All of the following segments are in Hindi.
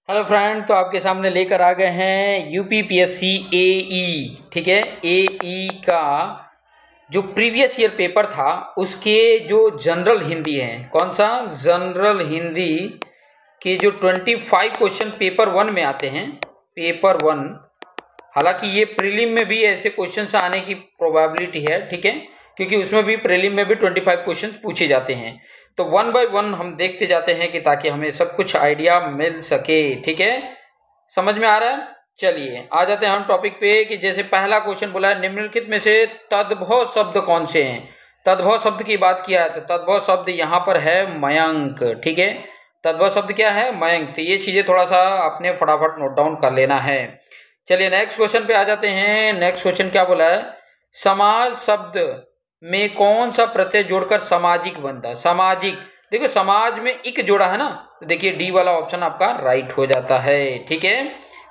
हेलो फ्रेंड, तो आपके सामने लेकर आ गए हैं यूपीपीएससी एई। ठीक है, एई का जो प्रीवियस ईयर पेपर था उसके जो जनरल हिंदी है, कौन सा जनरल हिंदी के जो 25 क्वेश्चन पेपर वन में आते हैं। पेपर वन, हालांकि ये प्रीलिम में भी ऐसे क्वेश्चंस आने की प्रोबेबिलिटी है, ठीक है, क्योंकि उसमें भी प्रीलिम में भी 25 क्वेश्चंस पूछे जाते हैं। तो वन बाय वन हम देखते जाते हैं कि ताकि हमें सब कुछ आइडिया मिल सके। ठीक है, समझ में आ रहा है। चलिए आ जाते हैं हम टॉपिक पे कि जैसे पहला क्वेश्चन बोला है, निम्नलिखित में से तद्भव शब्द कौन से हैं। तद्भव शब्द की बात किया है तो तद्भव शब्द यहाँ पर है मयंक। ठीक है, तद्भव शब्द क्या है, मयंक। तो ये चीजें थोड़ा सा अपने फटाफट नोट डाउन कर लेना है। चलिए नेक्स्ट क्वेश्चन पे आ जाते हैं। नेक्स्ट क्वेश्चन क्या बोला है, समाज शब्द में कौन सा प्रत्यय जोड़कर सामाजिक बनता है। सामाजिक, देखो समाज में इक जोड़ा है ना, तो देखिए डी वाला ऑप्शन आपका राइट हो जाता है। ठीक है,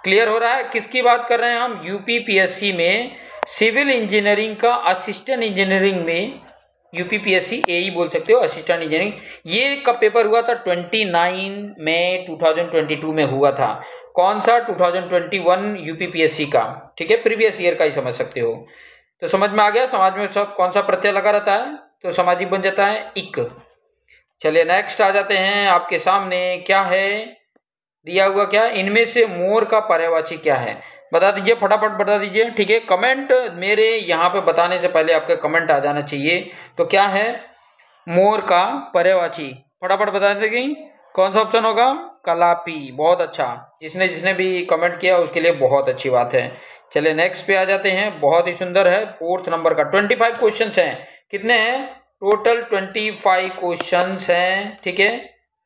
क्लियर हो रहा है। किसकी बात कर रहे हैं हम, यूपीपीएससी में सिविल इंजीनियरिंग का असिस्टेंट इंजीनियरिंग में, यूपीपीएससी एई बोल सकते हो, असिस्टेंट इंजीनियरिंग। ये कब पेपर हुआ था, 29 मई 2022 में हुआ था। कौन सा, 2021 यूपीपीएससी का। ठीक है, प्रीवियस ईयर का ही समझ सकते हो। तो समझ में आ गया, समाज में सब कौन सा प्रत्यय लगा रहता है तो सामाजिक बन जाता है इक। चलिए नेक्स्ट आ जाते हैं। आपके सामने क्या है दिया हुआ, क्या इनमें से मोर का पर्यायवाची क्या है, बता दीजिए, फटाफट बता दीजिए। ठीक है, कमेंट मेरे यहाँ पे बताने से पहले आपके कमेंट आ जाना चाहिए। तो क्या है मोर का पर्यायवाची, फटाफट बता देंगे कौन सा ऑप्शन होगा, कलापी। बहुत अच्छा, जिसने जिसने भी कमेंट किया उसके लिए बहुत अच्छी बात है। चलिए नेक्स्ट पे आ जाते हैं। बहुत ही सुंदर है, 4th नंबर का 25 क्वेश्चन हैं। कितने हैं टोटल, 25 क्वेश्चन हैं। ठीक है,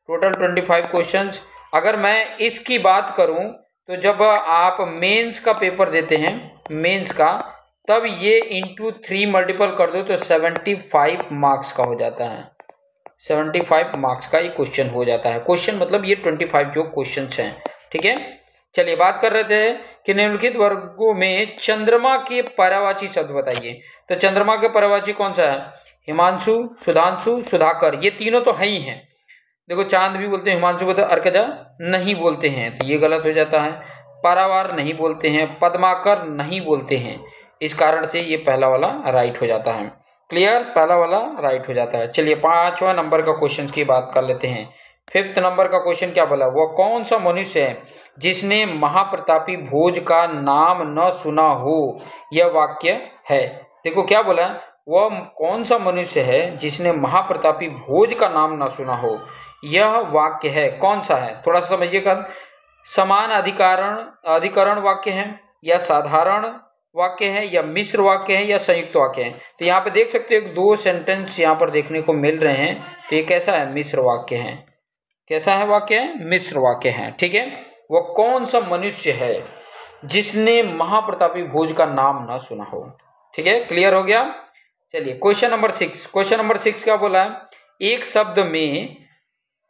टोटल 25 क्वेश्चन। अगर मैं इसकी बात करूं तो जब आप मेंस का पेपर देते हैं, मेंस का, तब ये इंटू 3 मल्टीपल कर दो तो 75 मार्क्स का हो जाता है। 75 मार्क्स का ये क्वेश्चन हो जाता है। क्वेश्चन मतलब ये 25 जो क्वेश्चन हैं। ठीक है, चलिए बात कर रहे थे कि निम्नलिखित वर्गों में चंद्रमा के पर्यायवाची शब्द बताइए। तो चंद्रमा के पर्यायवाची कौन सा है, हिमांशु, सुधांशु, सुधाकर। ये तीनों तो है ही हैं। देखो चांद भी बोलते हैं, हिमांशु बोलते हैं, अर्कजा नहीं बोलते हैं तो ये गलत हो जाता है। पारावार नहीं बोलते हैं, पद्माकर नहीं बोलते हैं, इस कारण से ये पहला वाला राइट हो जाता है। क्लियर, पहला वाला राइट हो जाता है। चलिए 5वां नंबर का क्वेश्चन की बात कर लेते हैं। 5th नंबर का क्वेश्चन क्या बोला, वह कौन सा मनुष्य है जिसने महाप्रतापी भोज का नाम न सुना हो, यह वाक्य है। देखो क्या बोला, वह कौन सा मनुष्य है जिसने महाप्रतापी भोज का नाम न सुना हो, यह वाक्य है। कौन सा है, थोड़ा सा समझिएगा। समान अधिकरण वाक्य है, या साधारण वाक्य है, या मिश्र वाक्य है, या संयुक्त वाक्य है। तो यहाँ पे देख सकते हो 2 सेंटेंस यहाँ पर देखने को मिल रहे हैं। तो ये कैसा है, मिश्र वाक्य है। कैसा है वाक्य है, मिश्र वाक्य है। ठीक है, वह कौन सा मनुष्य है जिसने महाप्रतापी भोज का नाम ना सुना हो। ठीक है, क्लियर हो गया। चलिए क्वेश्चन नंबर 6। क्वेश्चन नंबर 6 क्या बोला है, एक शब्द में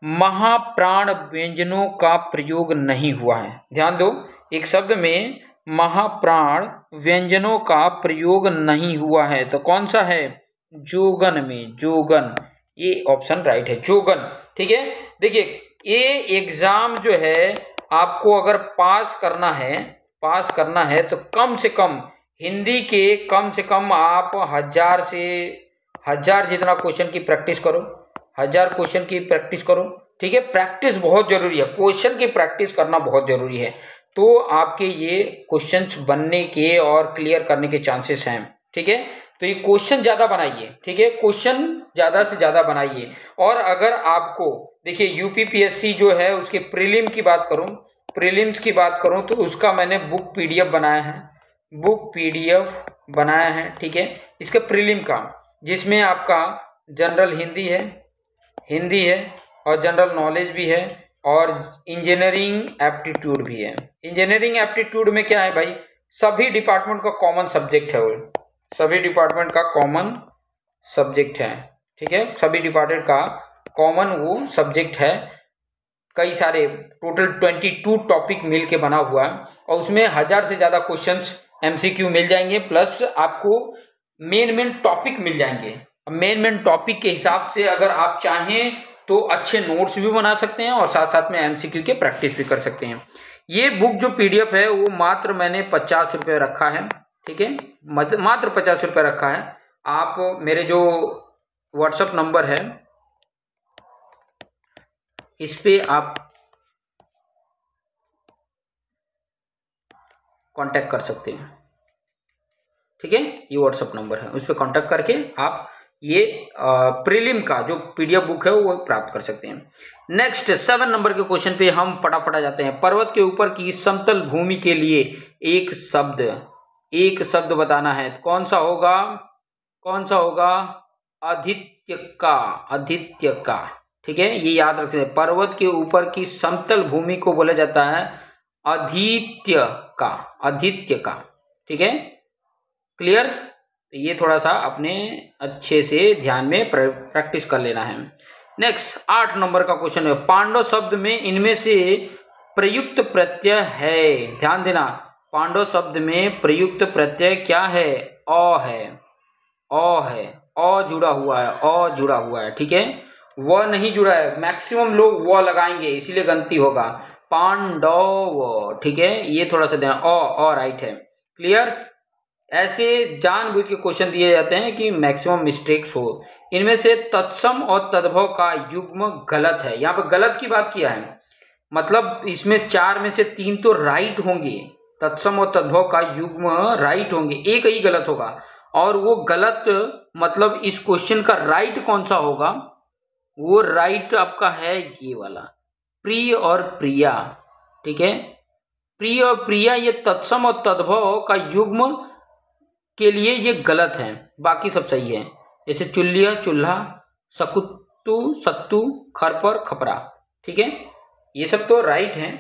महाप्राण व्यंजनों का प्रयोग नहीं हुआ है। ध्यान दो, एक शब्द में महाप्राण व्यंजनों का प्रयोग नहीं हुआ है तो कौन सा है, जोगन में, जोगन। ये ऑप्शन राइट है, जोगन। ठीक है, देखिए ये एग्जाम जो है आपको अगर पास करना है तो कम से कम हिंदी के कम से कम आप 1000 से 1000 जितना क्वेश्चन की प्रैक्टिस करो, 1000 क्वेश्चन की प्रैक्टिस करो। ठीक है, प्रैक्टिस बहुत जरूरी है, क्वेश्चन की प्रैक्टिस करना बहुत जरूरी है। तो आपके ये क्वेश्चंस बनने के और क्लियर करने के चांसेस हैं। ठीक है, तो ये क्वेश्चन ज्यादा बनाइए। ठीक है, क्वेश्चन ज्यादा से ज्यादा बनाइए। और अगर आपको देखिए यूपीपीएससी जो है उसके प्रीलिम्स की बात करूं तो उसका मैंने बुक पीडीएफ बनाया है। ठीक है, इसके प्रीलिम का, जिसमें आपका जनरल हिंदी है और जनरल नॉलेज भी है और इंजीनियरिंग एप्टीट्यूड भी है। इंजीनियरिंग एप्टीट्यूड में क्या है भाई, सभी डिपार्टमेंट का कॉमन सब्जेक्ट है, वो सभी डिपार्टमेंट का कॉमन सब्जेक्ट है। ठीक है, सभी डिपार्टमेंट का कॉमन वो सब्जेक्ट है। कई सारे टोटल 22 टॉपिक मिल के बना हुआ है और उसमें 1000 से ज्यादा क्वेश्चंस एमसीक्यू मिल जाएंगे, प्लस आपको मेन टॉपिक मिल जाएंगे। मेन टॉपिक के हिसाब से अगर आप चाहें तो अच्छे नोट्स भी बना सकते हैं और साथ साथ में एमसीक्यू के प्रैक्टिस भी कर सकते हैं। ये बुक जो पीडीएफ है वो मात्र मैंने 50 रुपये रखा है, ठीक है, मात्र 50 रुपये रखा है। आप मेरे जो व्हाट्सएप नंबर है इस पे आप कांटेक्ट कर सकते हैं, ठीक है, ये व्हाट्सएप नंबर है, उस पर कांटेक्ट करके आप ये प्रीलिम का जो पीडीएफ बुक है वो प्राप्त कर सकते हैं। नेक्स्ट 7 नंबर के क्वेश्चन पे हम फटाफट आ जाते हैं। पर्वत के ऊपर की समतल भूमि के लिए एक शब्द बताना है, कौन सा होगा? आदित्य का, ठीक है, ये याद रखते हैं। पर्वत के ऊपर की समतल भूमि को बोला जाता है आदित्य का, ठीक है, क्लियर। ये थोड़ा सा अपने अच्छे से ध्यान में प्रैक्टिस कर लेना है। नेक्स्ट 8 नंबर का क्वेश्चन है, पांडव शब्द में इनमें से प्रयुक्त प्रत्यय है, ध्यान देना, पांडव शब्द में प्रयुक्त प्रत्यय क्या है? अ है, अ जुड़ा हुआ है, ठीक है, व नहीं जुड़ा है। मैक्सिमम लोग व लगाएंगे इसीलिए गलती होगा, पांडव, ठीक है, ये थोड़ा सा ध्यान, अ राइट है, क्लियर। ऐसे जानबूझ के क्वेश्चन दिए जाते हैं कि मैक्सिमम मिस्टेक्स हो। इनमें से तत्सम और तद्भव का युग्म गलत है, यहाँ पे गलत की बात किया है, मतलब इसमें 4 में से 3 तो राइट होंगे, तत्सम और तद्भव का युग्म राइट होंगे, एक ही गलत होगा। और वो गलत मतलब इस क्वेश्चन का राइट कौन सा होगा? वो राइट आपका है ये वाला, प्रिय और प्रिया, ठीक है, प्रिय और प्रिया ये तत्सम और तद्भव का युग्म के लिए ये गलत है, बाकी सब सही है। जैसे चुल्लिया चूल्हा, सकुत्तु सत्तू, खरपर खपरा, ठीक है, ये सब तो राइट है,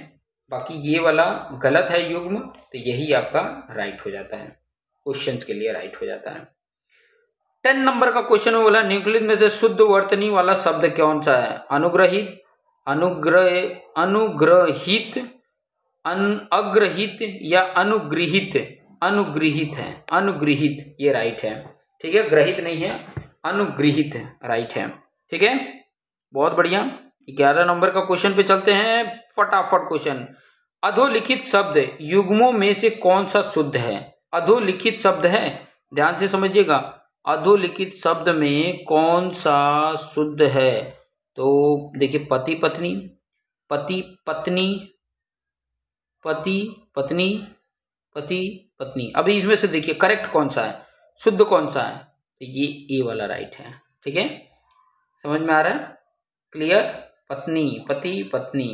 बाकी ये वाला गलत है युग्म, तो यही आपका राइट हो जाता है, क्वेश्चन के लिए राइट हो जाता है। 10 नंबर का क्वेश्चन में बोला निम्नलिखित में से शुद्ध वर्तनी वाला शब्द कौन सा है? अनुग्रहित, अग्रहित या अनुगृहित? अनुगृहित ये राइट है, ठीक है, ग्रहित नहीं है, अनुगृहित राइट है, ठीक है, बहुत बढ़िया। 11 नंबर का क्वेश्चन पे चलते हैं, फटाफट क्वेश्चन। अधोलिखित शब्द युग्मों में से कौन सा शुद्ध है? अधोलिखित शब्द है, ध्यान से समझिएगा, अधोलिखित शब्द में कौन सा शुद्ध है? तो देखिए, पति पत्नी, पति पत्नी, पति पत्नी, पति पत्नी। अभी इसमें से देखिए करेक्ट कौन सा है, शुद्ध कौन सा है? तो ये वाला राइट है, ठीक है, समझ में आ रहा है, क्लियर। पत्नी, पति पत्नी,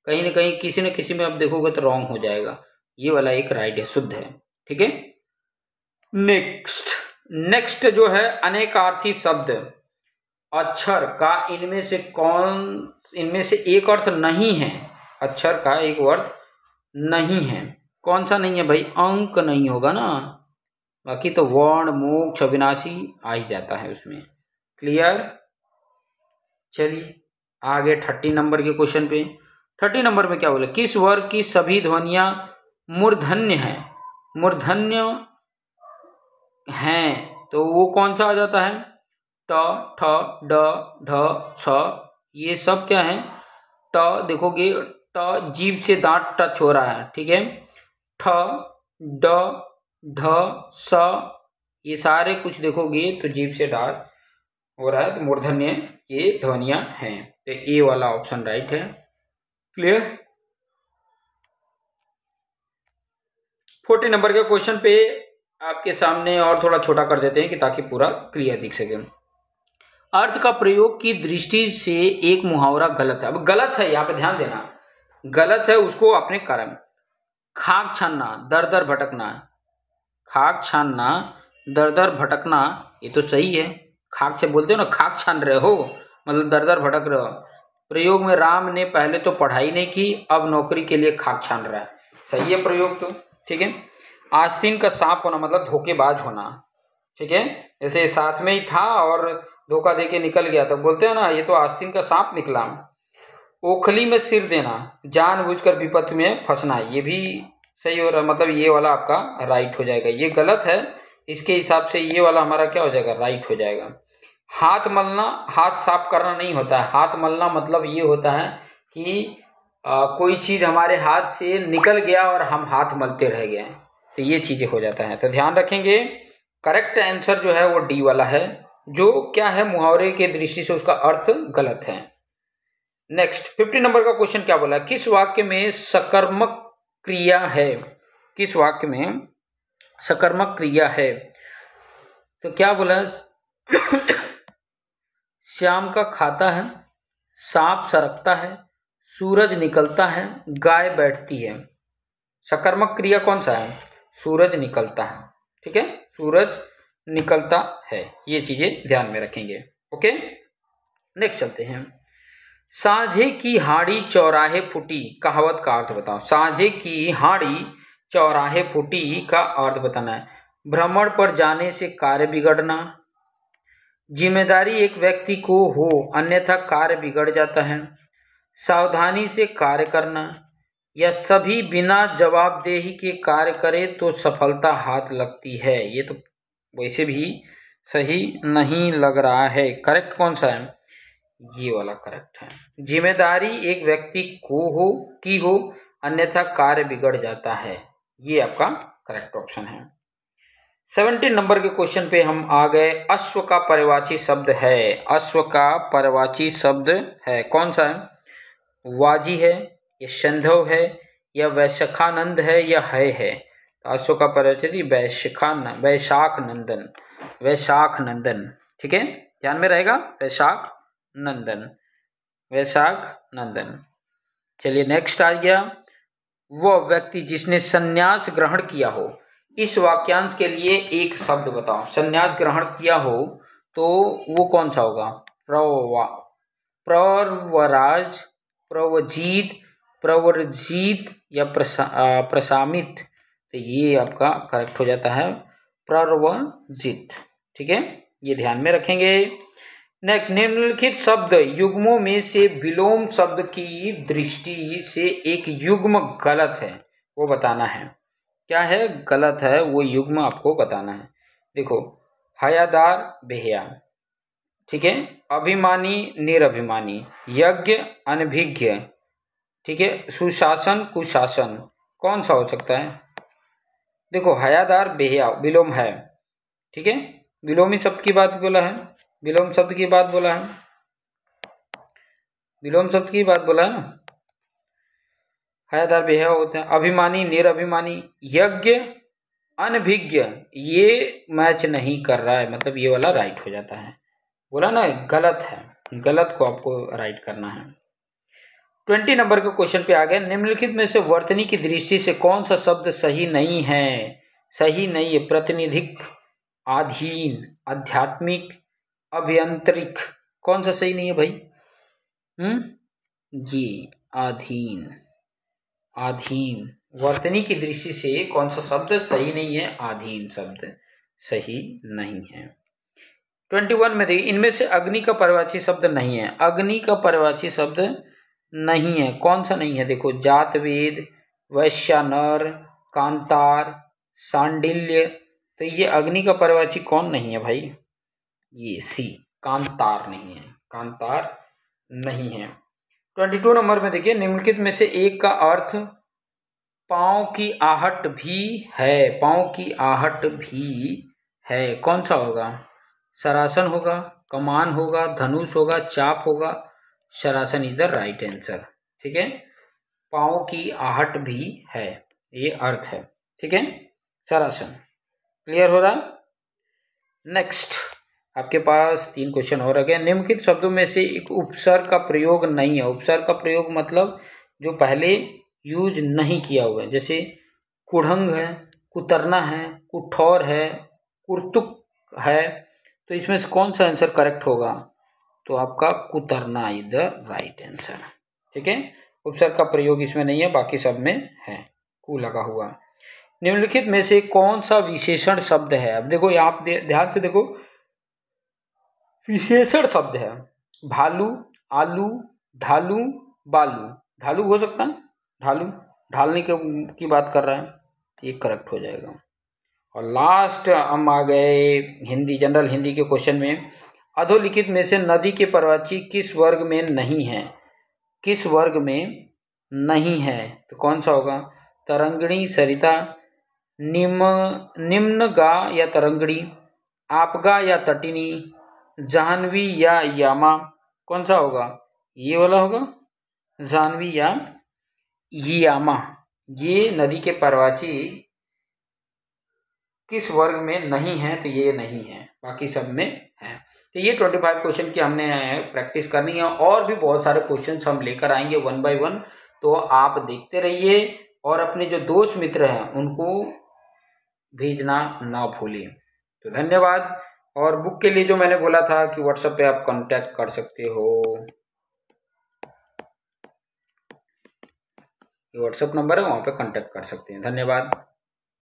कहीं ना कहीं किसी न किसी में आप देखोगे तो रॉन्ग हो जाएगा, ये वाला एक राइट है, शुद्ध है, ठीक है। नेक्स्ट जो है अनेकार्थी शब्द, अक्षर का इनमें से एक अर्थ नहीं है, अक्षर का एक अर्थ नहीं है, कौन सा नहीं है भाई? अंक नहीं होगा ना, बाकी तो वर्ण मोक्ष अविनाशी आ ही जाता है उसमें, क्लियर। चलिए आगे 30 नंबर के क्वेश्चन पे। 30 नंबर में क्या बोले? किस वर्ग की सभी ध्वनियां मूर्धन्य हैं? तो वो कौन सा आ जाता है? ट, ठ, ड, ढ, छ, ये सब क्या है? ट देखोगे, ट जीभ से दांत टच हो रहा है, ठीक है, ठ, ड, ढ, स, ये सारे कुछ देखोगे तो जीभ से दांत हो रहा है, तो मूर्धन्य ये ध्वनियां हैं, तो ए वाला ऑप्शन राइट है, क्लियर। 40 नंबर के क्वेश्चन पे आपके सामने और थोड़ा छोटा कर देते हैं कि ताकि पूरा क्लियर दिख सके। अर्थ का प्रयोग की दृष्टि से एक मुहावरा गलत है। अब गलत है, यहाँ पे ध्यान देना, गलत है, उसको अपने कारण। खाक छानना, दर दर भटकना, खाक छानना, दर दर भटकना, ये तो सही है, खाक से बोलते हो ना, खाक छान रहे हो मतलब दर दर भटक रहे हो। प्रयोग में राम ने पहले तो पढ़ाई नहीं की, अब नौकरी के लिए खाक छान रहा है, सही है प्रयोग तो, ठीक है। आस्तीन का सांप होना मतलब धोखेबाज होना, ठीक है, जैसे साथ में ही था और धोखा देके निकल गया, तो बोलते हैं ना ये तो आस्तीन का सांप निकला। ओखली में सिर देना, जानबूझकर विपत्ति में फंसना, ये भी सही हो रहा है, मतलब ये वाला आपका राइट हो जाएगा, ये गलत है, इसके हिसाब से ये वाला हमारा क्या हो जाएगा? राइट हो जाएगा। हाथ मलना, हाथ साफ करना नहीं होता है। हाथ मलना मतलब ये होता है कि कोई चीज़ हमारे हाथ से निकल गया और हम हाथ मलते रह गए, तो ये चीज़ें हो जाता है। तो ध्यान रखेंगे, करेक्ट आंसर जो है वो डी वाला है, जो क्या है मुहावरे के दृष्टि से उसका अर्थ गलत है। नेक्स्ट 50 नंबर का क्वेश्चन क्या बोला, किस वाक्य में सकर्मक क्रिया है? किस वाक्य में सकर्मक क्रिया है? तो क्या बोला, श्याम का खाता है, सांप सरकता है, सूरज निकलता है, गाय बैठती है। सकर्मक क्रिया कौन सा है? सूरज निकलता है। ठीक है, सूरज निकलता है, ये चीजें ध्यान में रखेंगे। ओके, नेक्स्ट चलते हैं। साझे की हाड़ी चौराहे फूटी, कहावत का अर्थ बताओ। साझे की हाड़ी चौराहे फूटी का अर्थ बताना है। भ्रमण पर जाने से कार्य बिगड़ना, जिम्मेदारी एक व्यक्ति को हो अन्यथा कार्य बिगड़ जाता है, सावधानी से कार्य करना, या सभी बिना जवाबदेही के कार्य करे तो सफलता हाथ लगती है। ये तो वैसे भी सही नहीं लग रहा है। करेक्ट कौन सा है? ये वाला करेक्ट है। जिम्मेदारी एक व्यक्ति को हो अन्यथा कार्य बिगड़ जाता है, ये आपका करेक्ट ऑप्शन है। 70 नंबर के क्वेश्चन पे हम आ गए। अश्व का पर्यायवाची शब्द है, अश्व का पर्यायवाची शब्द है, कौन सा है? वाजी है, या संधव है, या वैशाखानंद है, या है। तो अश्व का पर्यायवाची वैशाख नंदन, वैशाख नंदन। ठीक है, ध्यान में रहेगा, वैशाख नंदन, वैशाख नंदन। चलिए नेक्स्ट आ गया, वह व्यक्ति जिसने संन्यास ग्रहण किया हो। इस वाक्यांश के लिए एक शब्द बताओ। संन्यास ग्रहण किया हो तो वो कौन सा होगा? प्रवराज, प्रवजीत, प्रवर्जित, या प्रशामित। तो ये आपका करेक्ट हो जाता है प्रवर्जित। ठीक है, ये ध्यान में रखेंगे। नेक्स्ट, निम्नलिखित शब्द युग्मों में से विलोम शब्द की दृष्टि से एक युग्म गलत है, वो बताना है। क्या है गलत है, वो युग्म आपको बताना है। देखो, हयादार बेहया, ठीक है, अभिमानी निरभिमानी, यज्ञ अनभिज्ञ, ठीक है, सुशासन कुशासन, कौन सा हो सकता है? देखो, हयादार बेहया विलोम है, ठीक है, विलोमी शब्द की बात बोला है, विलोम शब्द की बात बोला है, विलोम शब्द की बात बोला है ना। हयादार बेहया होते हैं, अभिमानी निरभिमानी, यज्ञ अनभिज्ञ, ये मैच नहीं कर रहा है, मतलब ये वाला राइट हो जाता है। बोला ना गलत है, गलत को आपको राइट करना है। 20 नंबर के क्वेश्चन पे आ गए। निम्नलिखित में से वर्तनी की दृष्टि से कौन सा शब्द सही नहीं है? सही नहीं है। प्रतिनिधिक, अधीन, आध्यात्मिक, अभियंत्रिक, कौन सा सही नहीं है भाई? जी, अधीन, अधीन। वर्तनी की दृष्टि से कौन सा शब्द सही नहीं है? अधीन शब्द सही नहीं है। 21 में देखिए, इनमें से अग्नि का पर्यायवाची शब्द नहीं है। अग्नि का पर्यायवाची शब्द नहीं है, कौन सा नहीं है? देखो, जातवेद, वैश्यानर, कांतार, सांडिल्य, तो ये अग्नि का पर्यायवाची कौन नहीं है भाई? ये सी, कांतार नहीं है, कांतार नहीं है। 22 नंबर में देखिए, निम्नलिखित में से एक का अर्थ पांव की आहट भी है, पांव की आहट भी है, कौन सा होगा? सरासन होगा, कमान होगा, धनुष होगा, चाप होगा, सरासन इधर राइट आंसर। ठीक है, पांव की आहट भी है, ये अर्थ है। ठीक है, सरासन। क्लियर हो रहा? नेक्स्ट आपके पास 3 क्वेश्चन और आ गए। निम्नलिखित शब्दों में से एक उपसर्ग का प्रयोग नहीं है। उपसर्ग का प्रयोग मतलब जो पहले यूज नहीं किया हुआ है, जैसे कुढ़ंग है, कुतरना है, कुठौर है, कुर्तुक है, तो इसमें से कौन सा आंसर करेक्ट होगा? तो आपका कुतरना इधर राइट आंसर। ठीक है, उपसर्ग का प्रयोग इसमें नहीं है, बाकी सब में है, कु लगा हुआ। निम्नलिखित में से कौन सा विशेषण शब्द है? अब देखो, यहाँ ध्यान से देखो, विशेषण शब्द है। भालू, आलू, ढालू, बालू। ढालू हो सकता है, ढालू, ढालने की बात कर रहा है, ये करेक्ट हो जाएगा। और लास्ट हम आ गए हिंदी, जनरल हिंदी के क्वेश्चन में। अधोलिखित में से नदी के पर्वतची किस वर्ग में नहीं है? किस वर्ग में नहीं है? तो कौन सा होगा? तरंगिणी, सरिता, निम्नगा या तरंगिणी, आपगा या तटिनी, जाह्नवी या यामा, कौन सा होगा? ये वाला होगा, जाह्नवी या यामा। ये नदी के पर्वतची किस वर्ग में नहीं है? तो ये नहीं है, बाकी सब में है। तो ये 25 क्वेश्चन की हमने प्रैक्टिस करनी है, और भी बहुत सारे क्वेश्चन हम लेकर आएंगे 1 बाय 1। तो आप देखते रहिए और अपने जो दोस्त मित्र हैं उनको भेजना ना भूलें। तो धन्यवाद। और बुक के लिए जो मैंने बोला था कि व्हाट्सएप पे आप कांटेक्ट कर सकते हो, ये व्हाट्सएप नंबर है, वहाँ पे कांटेक्ट कर सकते हैं। धन्यवाद।